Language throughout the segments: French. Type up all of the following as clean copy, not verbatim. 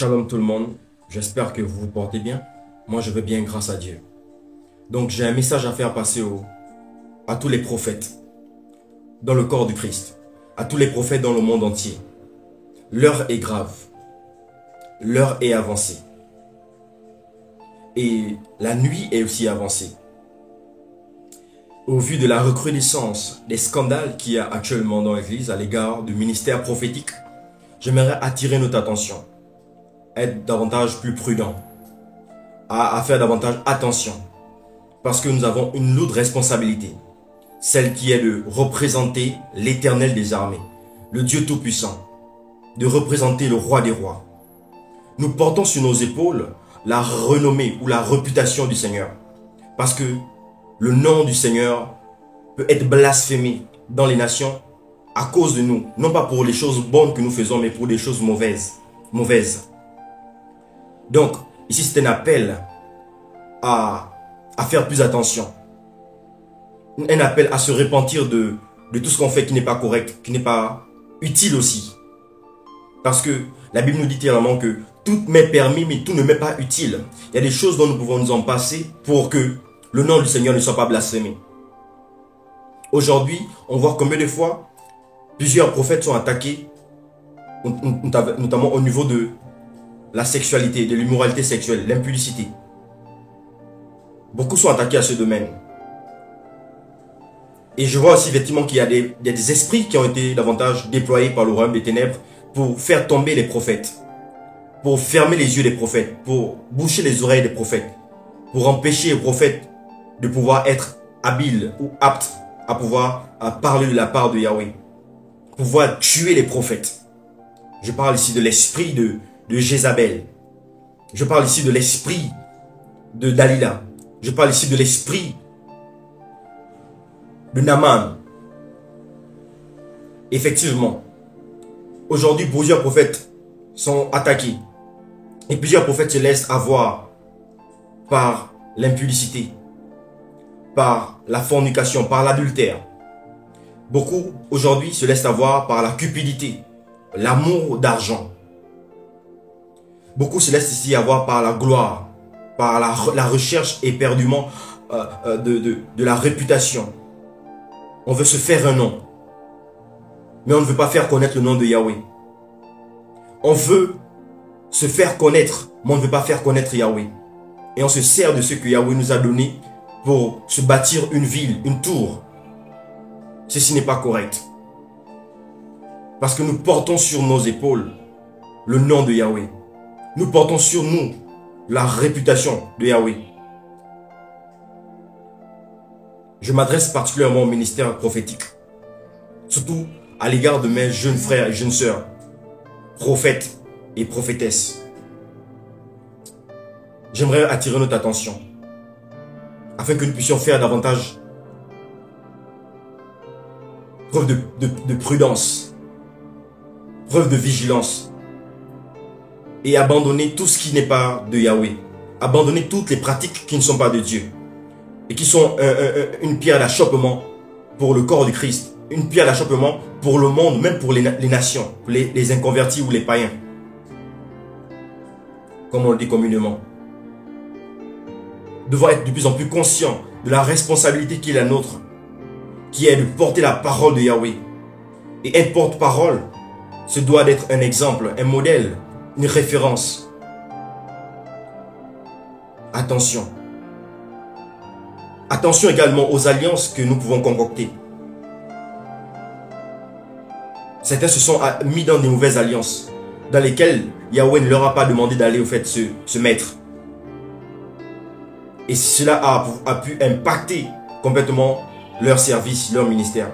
Shalom tout le monde, j'espère que vous vous portez bien. Moi je vais bien grâce à Dieu. Donc j'ai un message à faire passer à tous les prophètes dans le corps du Christ, à tous les prophètes dans le monde entier. L'heure est grave, l'heure est avancée. Et la nuit est aussi avancée. Au vu de la recrudescence des scandales qu'il y a actuellement dans l'Église à l'égard du ministère prophétique, j'aimerais attirer notre attention, être davantage plus prudent, à faire davantage attention, parce que nous avons une lourde responsabilité, celle qui est de représenter l'Éternel des armées, le Dieu Tout-Puissant, de représenter le Roi des Rois. Nous portons sur nos épaules la renommée ou la réputation du Seigneur, parce que le nom du Seigneur peut être blasphémé dans les nations à cause de nous, non pas pour les choses bonnes que nous faisons, mais pour des choses mauvaises. Donc, ici c'est un appel à faire plus attention. Un appel à se repentir de tout ce qu'on fait qui n'est pas correct, qui n'est pas utile aussi. Parce que la Bible nous dit clairement que tout m'est permis, mais tout ne m'est pas utile. Il y a des choses dont nous pouvons nous en passer pour que le nom du Seigneur ne soit pas blasphémé. Aujourd'hui, on voit combien de fois plusieurs prophètes sont attaqués, notamment au niveau de la sexualité, de l'immoralité sexuelle, l'impudicité. Beaucoup sont attaqués à ce domaine. Et je vois aussi effectivement qu'il y a des esprits qui ont été davantage déployés par le royaume des ténèbres pour faire tomber les prophètes, pour fermer les yeux des prophètes, pour boucher les oreilles des prophètes, pour empêcher les prophètes de pouvoir être habiles ou aptes à pouvoir parler de la part de Yahweh, pouvoir tuer les prophètes. Je parle ici de l'esprit de Jézabel. Je parle ici de l'esprit de Dalila. Je parle ici de l'esprit de Naaman. Effectivement, aujourd'hui, plusieurs prophètes sont attaqués. Et plusieurs prophètes se laissent avoir par l'impudicité, par la fornication, par l'adultère. Beaucoup, aujourd'hui, se laissent avoir par la cupidité, l'amour d'argent. Beaucoup se laissent ici avoir par la gloire, par la recherche éperdument de la réputation. On veut se faire un nom, mais on ne veut pas faire connaître le nom de Yahweh. On veut se faire connaître, mais on ne veut pas faire connaître Yahweh. Et on se sert de ce que Yahweh nous a donné pour se bâtir une ville, une tour. Ceci n'est pas correct. Parce que nous portons sur nos épaules le nom de Yahweh. Nous portons sur nous la réputation de Yahweh. Je m'adresse particulièrement au ministère prophétique, surtout à l'égard de mes jeunes frères et jeunes sœurs, prophètes et prophétesses. J'aimerais attirer notre attention afin que nous puissions faire davantage preuve de prudence, preuve de vigilance et abandonner tout ce qui n'est pas de Yahweh, abandonner toutes les pratiques qui ne sont pas de Dieu et qui sont une pierre d'achoppement pour le corps du Christ, une pierre d'achoppement pour le monde, même pour les nations, les inconvertis ou les païens, comme on le dit communément. Devons être de plus en plus conscients de la responsabilité qui est la nôtre, qui est de porter la parole de Yahweh. Et un porte-parole se doit d'être un exemple, un modèle, une référence. Attention. Attention également aux alliances que nous pouvons concocter. Certains se sont mis dans des mauvaises alliances, dans lesquelles Yahweh ne leur a pas demandé d'aller au fait se mettre. Et cela a pu impacter complètement leur service, leur ministère.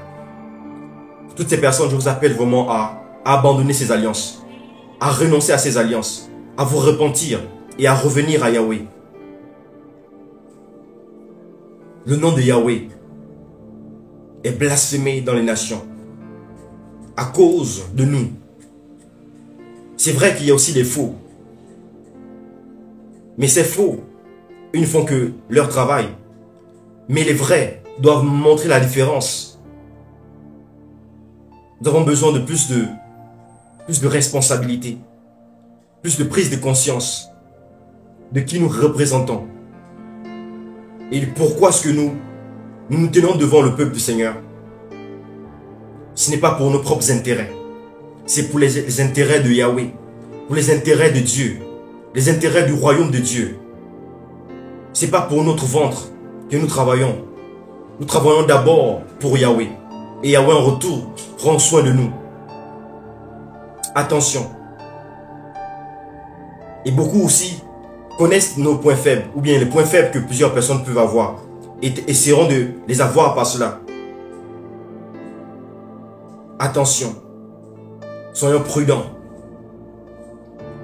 Toutes ces personnes, je vous appelle vraiment à abandonner ces alliances, à renoncer à ces alliances, à vous repentir et à revenir à Yahweh. Le nom de Yahweh est blasphémé dans les nations à cause de nous. C'est vrai qu'il y a aussi des faux, mais ces faux, ils ne font que leur travail. Mais les vrais doivent montrer la différence. Nous avons besoin de plus de responsabilité, plus de prise de conscience de qui nous représentons. Et pourquoi est-ce que nous tenons devant le peuple du Seigneur. Ce n'est pas pour nos propres intérêts. C'est pour les intérêts de Yahweh, pour les intérêts de Dieu, les intérêts du royaume de Dieu. Ce n'est pas pour notre ventre que nous travaillons. Nous travaillons d'abord pour Yahweh. Et Yahweh en retour prend soin de nous. Attention. Et beaucoup aussi connaissent nos points faibles, ou bien les points faibles que plusieurs personnes peuvent avoir, et essaieront de les avoir par cela. Attention. Soyons prudents.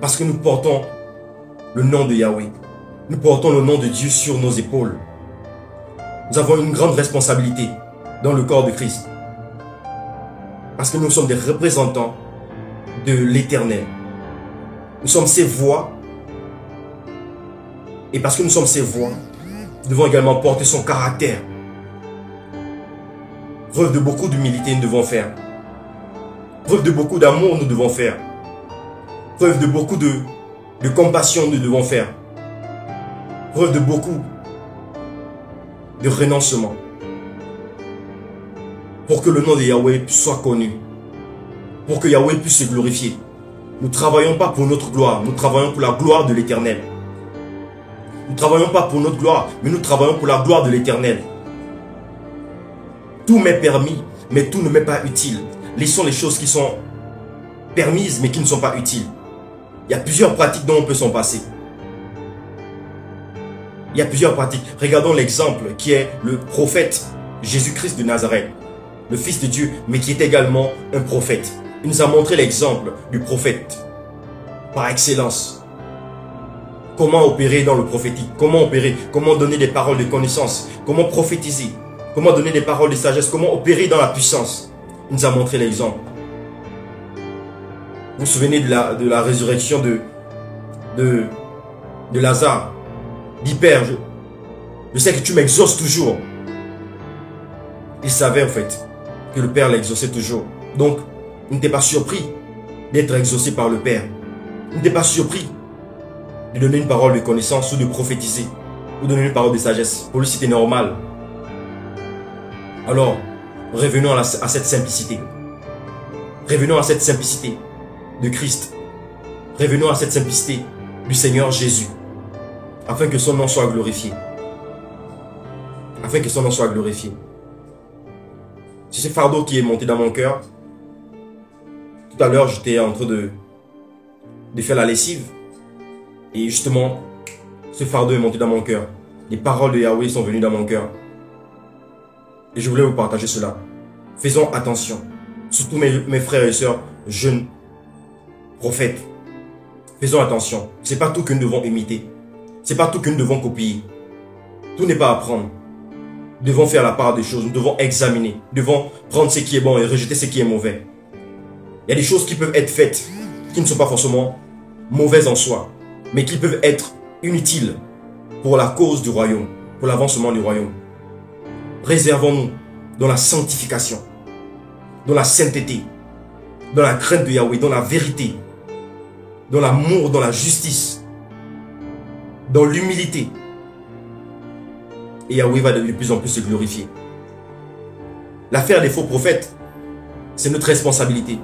Parce que nous portons le nom de Yahweh. Nous portons le nom de Dieu sur nos épaules. Nous avons une grande responsabilité dans le corps de Christ. Parce que nous sommes des représentants de l'Éternel. Nous sommes ses voix. Et parce que nous sommes ses voix, nous devons également porter son caractère. Preuve de beaucoup d'humilité nous devons faire. Preuve de beaucoup d'amour nous devons faire. Preuve de beaucoup de compassion nous devons faire. Preuve de beaucoup de renoncement. Pour que le nom de Yahweh soit connu. Pour que Yahweh puisse se glorifier. Nous ne travaillons pas pour notre gloire, nous travaillons pour la gloire de l'Éternel. Nous ne travaillons pas pour notre gloire, mais nous travaillons pour la gloire de l'Éternel. Tout m'est permis, mais tout ne m'est pas utile. Laissons les choses qui sont permises, mais qui ne sont pas utiles. Il y a plusieurs pratiques dont on peut s'en passer. Il y a plusieurs pratiques. Regardons l'exemple qui est le prophète Jésus-Christ de Nazareth, le Fils de Dieu, mais qui est également un prophète. Il nous a montré l'exemple du prophète par excellence. Comment opérer dans le prophétique, comment opérer, comment donner des paroles de connaissance, comment prophétiser, comment donner des paroles de sagesse, comment opérer dans la puissance. Il nous a montré l'exemple. Vous vous souvenez de la résurrection de Lazare. Dit, Père, je sais que tu m'exauces toujours. Il savait en fait que le Père l'exauçait toujours. Donc, il n'était pas surpris d'être exaucé par le Père. Il n'était pas surpris de donner une parole de connaissance ou de prophétiser ou de donner une parole de sagesse. Pour lui, c'était normal. Alors, revenons à cette simplicité. Revenons à cette simplicité de Christ. Revenons à cette simplicité du Seigneur Jésus. Afin que son nom soit glorifié. Afin que son nom soit glorifié. C'est ce fardeau qui est monté dans mon cœur. Tout à l'heure, j'étais en train de faire la lessive. Et justement, ce fardeau est monté dans mon cœur. Les paroles de Yahweh sont venues dans mon cœur. Et je voulais vous partager cela. Faisons attention. Surtout mes frères et sœurs, jeunes prophètes. Faisons attention. Ce n'est pas tout que nous devons imiter. Ce n'est pas tout que nous devons copier. Tout n'est pas à apprendre. Nous devons faire la part des choses. Nous devons examiner. Nous devons prendre ce qui est bon et rejeter ce qui est mauvais. Il y a des choses qui peuvent être faites, qui ne sont pas forcément mauvaises en soi, mais qui peuvent être inutiles pour la cause du royaume, pour l'avancement du royaume. Préservons-nous dans la sanctification, dans la sainteté, dans la crainte de Yahweh, dans la vérité, dans l'amour, dans la justice, dans l'humilité. Et Yahweh va de plus en plus se glorifier. L'affaire des faux prophètes, c'est notre responsabilité.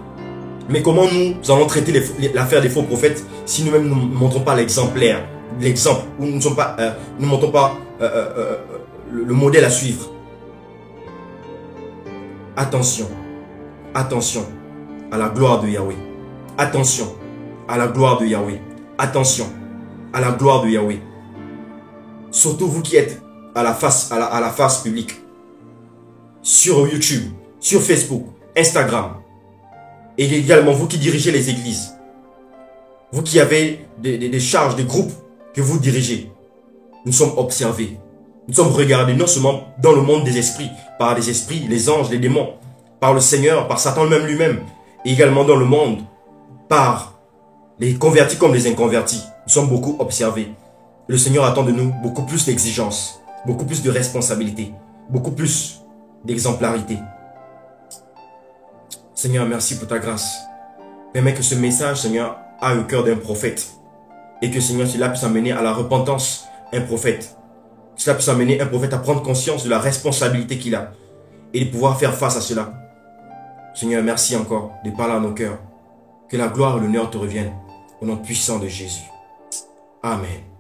Mais comment nous allons traiter l'affaire des faux prophètes si nous-mêmes ne montrons pas l'exemplaire, l'exemple, ou nous ne montrons pas le modèle à suivre. Attention, attention à la gloire de Yahweh. Attention à la gloire de Yahweh. Attention à la gloire de Yahweh. Surtout vous qui êtes à la face publique, sur YouTube, sur Facebook, Instagram, et également vous qui dirigez les églises, vous qui avez des charges, des groupes que vous dirigez, nous sommes observés, nous sommes regardés non seulement dans le monde des esprits, par les esprits, les anges, les démons, par le Seigneur, par Satan même lui-même, et également dans le monde, par les convertis comme les inconvertis. Nous sommes beaucoup observés. Le Seigneur attend de nous beaucoup plus d'exigence, beaucoup plus de responsabilité, beaucoup plus d'exemplarité. Seigneur, merci pour ta grâce. Permets que ce message, Seigneur, a le cœur d'un prophète. Et que Seigneur, cela puisse amener à la repentance un prophète. Cela puisse amener un prophète à prendre conscience de la responsabilité qu'il a et de pouvoir faire face à cela. Seigneur, merci encore de parler à nos cœurs. Que la gloire et l'honneur te reviennent au nom puissant de Jésus. Amen.